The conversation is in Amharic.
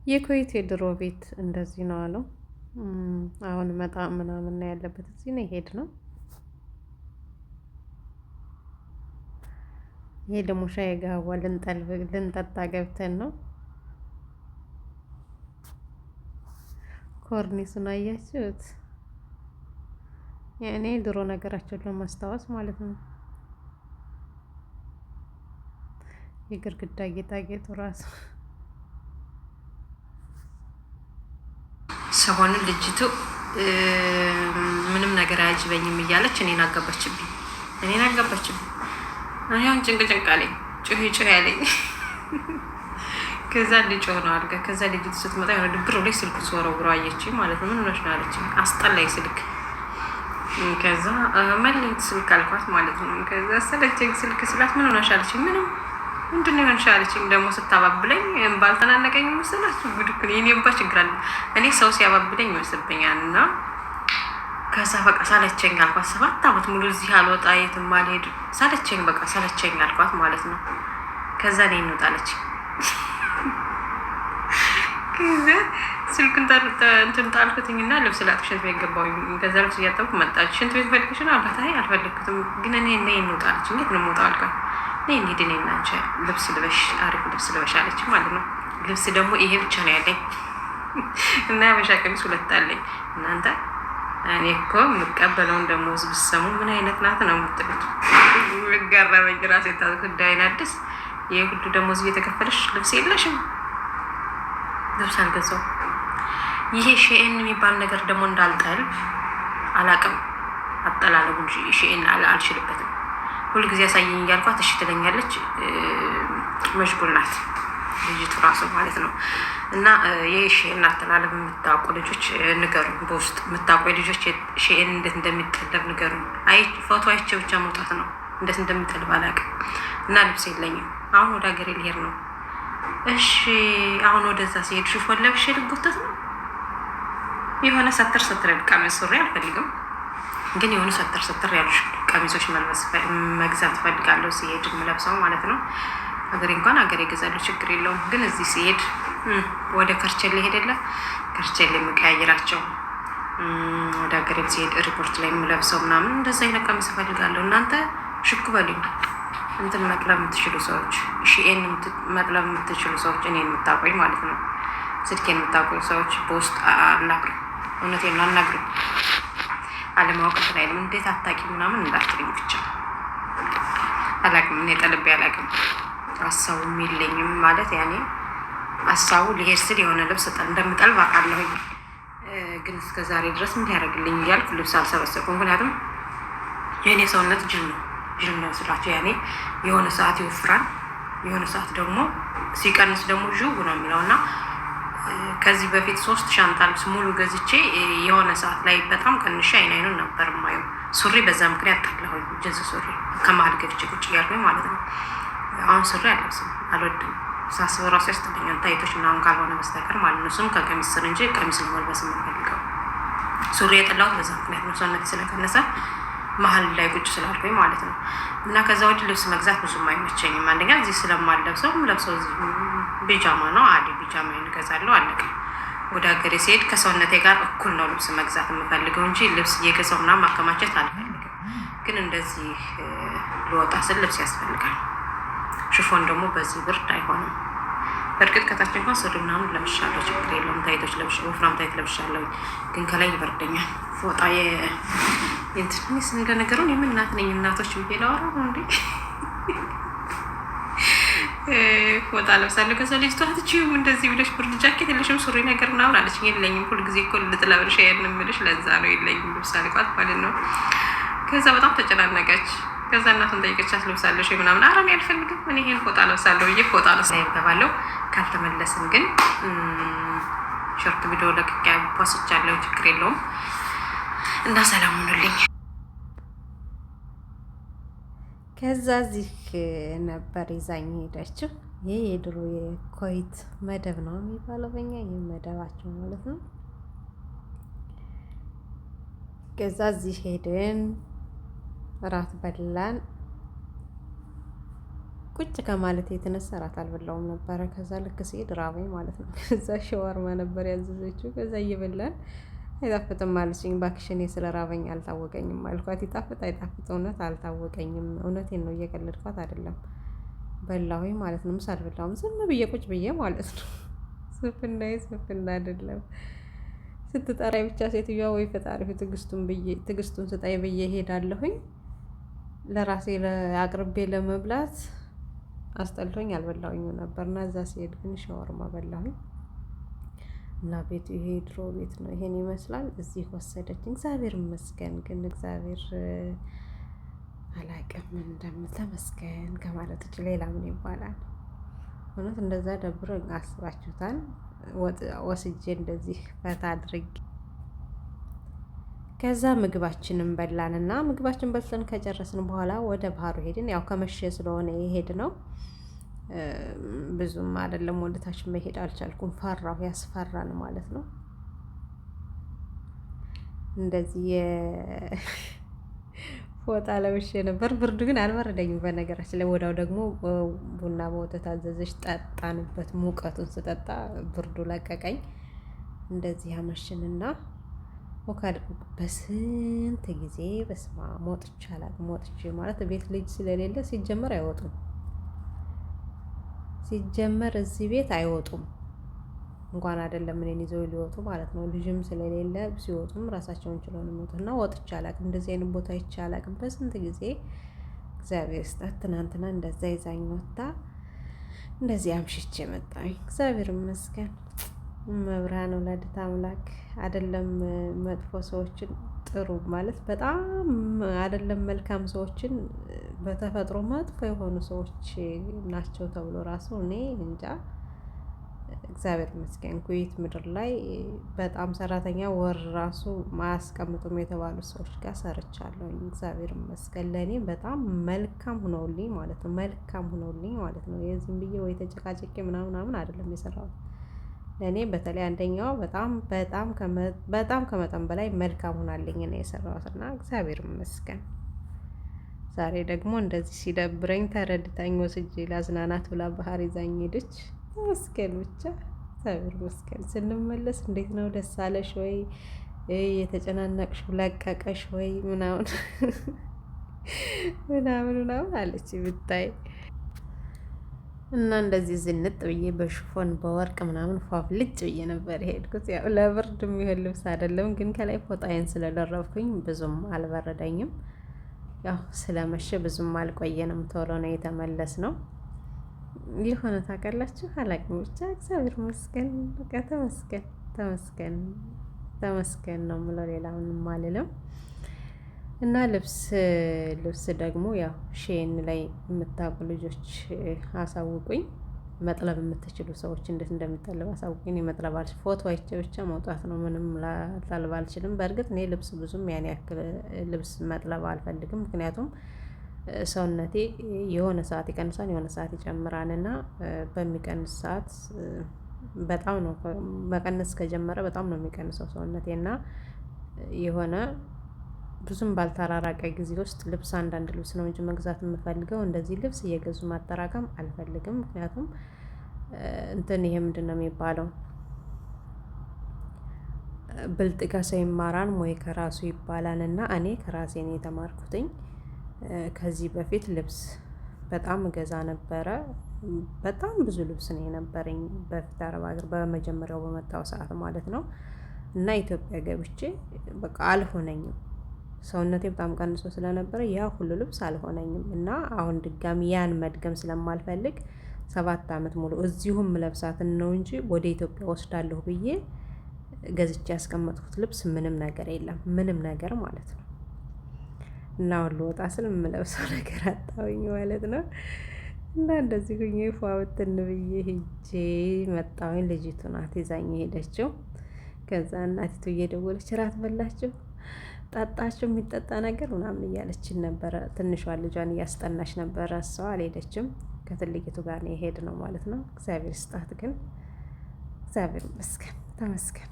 የኩዌት የድሮ ቤት እንደዚህ ነው አለው። አሁን መጣ ምናምን ነው ያለበት እዚህ ነው ይሄድ ነው። ይሄ ደግሞ ሻይ ጋዋ ልንጠጣ ገብተን ነው። ኮርኒሱን አያችሁት? የእኔ ድሮ ነገራቸውን ለማስታወስ ማለት ነው። የግርግዳ ጌጣጌጡ ራሱ ሰሞኑን ልጅቱ ምንም ነገር አያጅበኝም እያለች እኔን አገባችብኝ። እኔ አሁን ጭንቅ ጭንቅ አለኝ። ጩህ ያለኝ ከዛ ልጮህ ነው አልጋ። ከዛ ልጅቱ ስትመጣ የሆነ ድብር ላይ ስልክ ስወረውረው አየችኝ ማለት ነው። ምን ሆነሽ ነው አለችኝ። አስጠላኝ ስልክ። ከዛ መለየት ስልክ አልኳት ማለት ነው። ከዛ ሰለቸኝ ስልክ ስላት ምን ሆነሽ አለችኝ። ምንም ምንድን ነው የሆንሽ አለችኝ። ደግሞ ስታባብለኝ ባልተናነቀኝ መሰላችሁ። ጉድ እኮ ነው። የኔ ችግር አለ። እኔ ሰው ሲያባብለኝ ይመስልብኛል እና ከዛ በቃ ሳለቸኝ አልኳት። 7 ዓመት ሙሉ እዚህ አልወጣ የትም አልሄድ ሳለቸኝ በቃ ሳለቸኝ አልኳት ማለት ነው። ከዛ እኔ እንውጣለች። ከዛ ስልኩን እንትን ጣልኩትኝና ልብስ ላጥብ ሽንት ቤት ገባሁኝ። ከዛ ልብስ እያጠብኩ መጣች። ሽንት ቤት ፈልግሽ ነው አልኳት። አይ አልፈልግኩትም፣ ግን እኔ እንውጣለች። እንዴት ነው የምወጣው አልኳት። እኔ እንሂድ እኔ እና አንቺ ልብስ ልበሽ፣ አሪፍ ልብስ ልበሽ አለች ማለት ነው። ልብስ ደግሞ ይሄ ብቻ ነው ያለኝ እና ያበሻ ቀሚስ 2 አለኝ እናንተ። እኔ እኮ የምቀበለውን ደግሞ ህዝብ ሰሙ ምን አይነት ናት ነው የምትሉት። ጋራበኝ ራሴ ጉዳይን አዲስ ይሄ ሁሉ ደግሞ እዚህ የተከፈለሽ ልብስ የለሽም። ልብስ አልገዛው። ይሄ ሼኤን የሚባል ነገር ደግሞ እንዳልጠልብ አላቅም። አጠላለቡ እንጂ ሼኤን አልችልበትም። ሁልጊዜ ያሳየኝ እያልኳት እሺ ትለኛለች። መሽጉል ናት ልጅቱ ራሱ ማለት ነው። እና ይህ ሼኤን አተላለብ የምታውቁ ልጆች ንገሩ። በውስጥ የምታውቁ ልጆች ሼኤን እንዴት እንደሚጠለብ ንገሩ። ፎቶ አይቼ ብቻ መውጣት ነው። እንዴት እንደሚጠልብ አላውቅም። እና ልብስ የለኝም። አሁን ወደ ሀገሬ ልሄድ ነው። እሺ አሁን ወደዛ ሲሄድ ሽፎን ለብሼ ልጎተት ነው። የሆነ ሰተር ቀሚስ ሱሪ አልፈልግም፣ ግን የሆኑ ሰተር ያሉ ቀሚሶች መግዛት እፈልጋለሁ። ሲሄድ የምለብሰው ማለት ነው። ሀገሬ እንኳን ሀገሬ እገዛለሁ፣ ችግር የለውም። ግን እዚህ ሲሄድ ወደ ከርቸሌ ሄደለ ከርቸሌ የምቀያየራቸው ወደ ሀገሬ ሲሄድ ሪፖርት ላይ የምለብሰው ምናምን እንደዛ አይነት ቀሚስ እፈልጋለሁ። እናንተ ሽኩ በሉኝ። እንትን መጥለብ የምትችሉ ሰዎች፣ ሺኤን መጥለብ የምትችሉ ሰዎች፣ እኔ የምታቆኝ ማለት ነው። ስልኬን የምታቆኝ ሰዎች በውስጥ አናግሩ። እውነቴን ነው አናግሩ። አለማወቅ እንትን አይልም። እንዴት አታቂ ምናምን እንዳትልኝ ብቻ። አላቅም፣ እኔ ጠልቤ አላቅም። ሀሳቡም የለኝም ማለት ያኔ ሀሳቡ ሊሄድ ስል የሆነ ልብስ እንደምጠልብ አውቃለሁኝ። ግን እስከ ዛሬ ድረስ ምን ያደርግልኝ እያልኩ ልብስ አልሰበሰብኩም። ምክንያቱም የእኔ ሰውነት ጅል ነው ስላቸው ያኔ የሆነ ሰዓት ይወፍራል፣ የሆነ ሰዓት ደግሞ ሲቀንስ ደግሞ ዥው ነው የሚለው እና ከዚህ በፊት 3 ሻንጣ ልብስ ሙሉ ገዝቼ የሆነ ሰዓት ላይ በጣም ቀንሼ አይኑን ነበር የማየው። ሱሪ በዛ ምክንያት ጠላሁኝ። ጅንስ ሱሪ ከመሀል ገብቼ ቁጭ እያልኩኝ ማለት ነው። አሁን ሱሪ አልለብስም፣ አልወድም። ሳስበው ራሱ ያስጠላኛል፣ ታይቶች ምናምን ካልሆነ በስተቀር ማለት ነው። እሱም ከቀሚስ ስር እንጂ ቀሚስ ለመልበስ የምፈልገው ሱሪ የጠላሁት በዛ ምክንያት ነው። ሰውነቴ ስለቀነሰ መሀል ላይ ቁጭ ስላልኩኝ ማለት ነው። እና ከዛ ወዲህ ልብስ መግዛት ብዙም አይመቸኝም። አንደኛ እዚህ ስለማልለብሰው ለብሰው ቢጃማ ነው፣ አዲ ቢጃማ እገዛለሁ፣ አለቀ። ወደ ሀገሬ ሲሄድ ከሰውነቴ ጋር እኩል ነው ልብስ መግዛት የምፈልገው እንጂ ልብስ እየገዛው ምናምን ማከማቸት አልፈልግም። ግን እንደዚህ ልወጣ ስል ልብስ ያስፈልጋል። ሽፎን ደግሞ በዚህ ብርድ አይሆንም። በእርግጥ ከታች እንኳን ሱሪ ምናምን ለብሻለሁ፣ ችግር የለውም። ታይቶች ወፍራም ታይት ለብሻለሁ፣ ግን ከላይ ይበርደኛል። ፎጣ የእንትንስ እንደነገሩን የምን እናት ነኝ እናቶች ብዬ ላወራ ነው እንዴ? ፎጣ ለብሳለሁ። ከዛ ልጅቷ ትችይም እንደዚህ ብለሽ ብርድ ጃኬት የለሽም ሱሪ ነገር ምናምን አለች። የለኝም፣ ሁልጊዜ እኮ ልጥለብልሽ ያን የምልሽ ለዛ ነው የለኝም ልብስ አልኳት ማለት ነው። ከዛ በጣም ተጨናነቀች። ከዛ እናቱን ጠይቀቻት ልብሳለሽ ምናምን። ኧረ እኔ አልፈልግም፣ እኔ ይሄን ፎጣ ለብሳለሁ ብዬ ፎጣ ይገባለሁ። ካልተመለስን ግን ሾርት ቪዲዮ ለቅቄ ፖስቻለሁ፣ ችግር የለውም። እና ሰላም ሁኑልኝ። ከዛ እዚህ ነበር ይዛኝ ሄደችው። ይህ የድሮ የኮይት መደብ ነው የሚባለው በኛ፣ ይህ መደባቸው ማለት ነው። ከዛ እዚህ ሄድን፣ እራት በላን። ቁጭ ከማለት የተነሳ እራት አልበላውም ነበረ። ከዛ ልክ ሲሄድ ራበኝ ማለት ነው። ከዛ ሸዋርማ ነበር ያዘዘችው። ከዛ እየበላን አይጣፍጥም አለችኝ። እባክሽ እኔ ስለ ራበኝ አልታወቀኝም አልኳት። ይጣፍጥ አይጣፍጥ እውነት አልታወቀኝም። እውነቴን ነው፣ እየቀለድኳት አይደለም። በላሁኝ ማለት ነው። ምሳ አልበላሁም፣ ዝም ብዬ ቁጭ ብዬ ማለት ነው። ስፍናዬ ስፍና አይደለም። ስትጠራኝ ብቻ ሴትዮዋ ወይ ፈጣሪ ትዕግስቱን ስጠኝ ብዬ ሄዳለሁኝ። ለራሴ አቅርቤ ለመብላት አስጠልቶኝ አልበላሁኝ ነበር እና እዛ ሲሄድ ግን ሻወርማ በላሁኝ። እና ቤቱ ይሄ ድሮ ቤት ነው፣ ይሄን ይመስላል። እዚህ ወሰደችኝ። እግዚአብሔር ይመስገን። ግን እግዚአብሔር አላቅም እንደምተመስገን ከማለት ውጭ ሌላ ምን ይባላል? እውነት እንደዛ ደብሮ አስባችሁታል? ወስጄ እንደዚህ ፈታ አድርጌ ከዛ ምግባችንን በላንና ምግባችን በልተን ከጨረስን በኋላ ወደ ባህሩ ሄድን። ያው ከመሸ ስለሆነ የሄድ ነው። ብዙም አይደለም፣ ወደታች መሄድ አልቻልኩም። ፈራሁ፣ ያስፈራን ማለት ነው። እንደዚህ ፎጣ ለብሼ ነበር። ብርዱ ግን አልበረደኝም በነገራችን ላይ። ወዲያው ደግሞ ቡና በወተት አዘዘች፣ ጠጣንበት። ሙቀቱን ስጠጣ ብርዱ ለቀቀኝ። እንደዚህ አመሽንና ወካል በስንት ጊዜ በስማ ሞጥቼ አላቅም። ሞጥቼ ማለት ቤት ልጅ ስለሌለ ሲጀመር አይወጡም። ሲጀመር እዚህ ቤት አይወጡም። እንኳን አይደለም እኔን ይዘው ሊወጡ ማለት ነው። ልጅም ስለሌለ ሲወጡም ራሳቸውን ችለው ነው የሚወጡት። እና ወጥቼ አላቅም። እንደዚህ አይነት ቦታ ይቼ አላቅም በስንት ጊዜ። እግዚአብሔር ስጣት። ትናንትና እንደዛ ይዛኝ ወጣ። እንደዚህ አምሽቼ መጣኝ። እግዚአብሔር ይመስገን። መብርሃን ወላዲተ አምላክ አይደለም መጥፎ ሰዎችን ጥሩ ማለት በጣም አይደለም መልካም ሰዎችን በተፈጥሮ መጥፎ የሆኑ ሰዎች ናቸው ተብሎ ራሱ እኔ እንጃ። እግዚአብሔር ይመስገን ኩዌት ምድር ላይ በጣም ሰራተኛ ወር ራሱ ማያስቀምጡም የተባሉ ሰዎች ጋር ሰርቻለሁ። እግዚአብሔር ይመስገን ለእኔ በጣም መልካም ሆነውልኝ ማለት ነው። መልካም ሆነውልኝ ማለት ነው። የዚህም ብዬ ወይ ተጨቃጨቄ ምናምን አይደለም የሰራሁት። ለእኔ በተለይ አንደኛው በጣም ከመጠን በላይ መልካም ሆናልኝ ነው የሰራሁት እና እግዚአብሔር ይመስገን። ዛሬ ደግሞ እንደዚህ ሲደብረኝ ተረድታኝ ወስጄ ላዝናናት ብላ ባህር ይዛኝ ሄደች። ተመስገን ብቻ እግዚአብሔር ይመስገን። ስንመለስ እንዴት ነው ደስ አለሽ ወይ የተጨናነቅሽው ለቀቀሽ ወይ ምናምን ምናምን አለች ብታይ። እና እንደዚህ ዝንጥ ብዬ በሽፎን በወርቅ ምናምን ፏፍልጭ ብዬ ነበር የሄድኩት። ያው ለብርድ የሚሆን ልብስ አይደለም፣ ግን ከላይ ፎጣዬን ስለደረብኩኝ ብዙም አልበረደኝም። ያው ስለመሸ ብዙም አልቆየንም፣ ቶሎ ነው የተመለስ ነው። የሆነ ታውቃላችሁ አላውቅም፣ ብቻ እግዚአብሔር ይመስገን። በቃ ተመስገን ተመስገን ተመስገን ነው የምለው፣ ሌላ ምንም አልልም። እና ልብስ ደግሞ ያው ሼን ላይ የምታውቁ ልጆች አሳውቁኝ። መጥለብ የምትችሉ ሰዎች እንዴት እንደሚጠለብ አሳውቁኝ። መጥለብ ፎቶ አይቼ ብቻ መውጣት ነው፣ ምንም ላጠልብ አልችልም። በእርግጥ እኔ ልብስ ብዙም ያን ያክል ልብስ መጥለብ አልፈልግም። ምክንያቱም ሰውነቴ የሆነ ሰዓት ይቀንሳል፣ የሆነ ሰዓት ይጨምራል እና በሚቀንስ ሰዓት በጣም ነው መቀነስ ከጀመረ በጣም ነው የሚቀንሰው ሰውነቴ እና የሆነ ብዙም ባልተራራቀ ጊዜ ውስጥ ልብስ አንዳንድ ልብስ ነው እንጂ መግዛት የምፈልገው እንደዚህ ልብስ እየገዙ ማጠራቀም አልፈልግም። ምክንያቱም እንትን ይሄ ምንድን ነው የሚባለው ብልጥ ከሰው ይማራል ወይ ከራሱ ይባላል። እና እኔ ከራሴ ነው የተማርኩትኝ። ከዚህ በፊት ልብስ በጣም እገዛ ነበረ። በጣም ብዙ ልብስ ነው የነበረኝ በፊት አረብ ሀገር በመጀመሪያው በመጣው ሰዓት ማለት ነው። እና ኢትዮጵያ ገብቼ በቃ አልሆነኝም። ሰውነቴ በጣም ቀንሶ ስለነበረ ያ ሁሉ ልብስ አልሆነኝም እና አሁን ድጋሚ ያን መድገም ስለማልፈልግ 7 ዓመት ሙሉ እዚሁም ለብሳትን ነው እንጂ ወደ ኢትዮጵያ ወስዳለሁ ብዬ ገዝቼ ያስቀመጥኩት ልብስ ምንም ነገር የለም፣ ምንም ነገር ማለት ነው። እና አሁን ልወጣ ስል የምለብሰው ነገር አጣሁኝ ማለት ነው። እና እንደዚህ ሁኜ ፏ ብትን ብዬ ሄጄ መጣሁኝ። ልጅቱ ናት ይዛኝ ሄደችው። ከዛ እናቲቱ እየደወለች እራት በላችሁ ጠጣችሁ የሚጠጣ ነገር ምናምን እያለችን ነበረ። ትንሿ ልጇን እያስጠናች ነበረ። እሷ አልሄደችም፣ ከትልቂቱ ጋር ነው የሄድ ነው ማለት ነው። እግዚአብሔር ስጣት ግን እግዚአብሔር ይመስገን ተመስገን።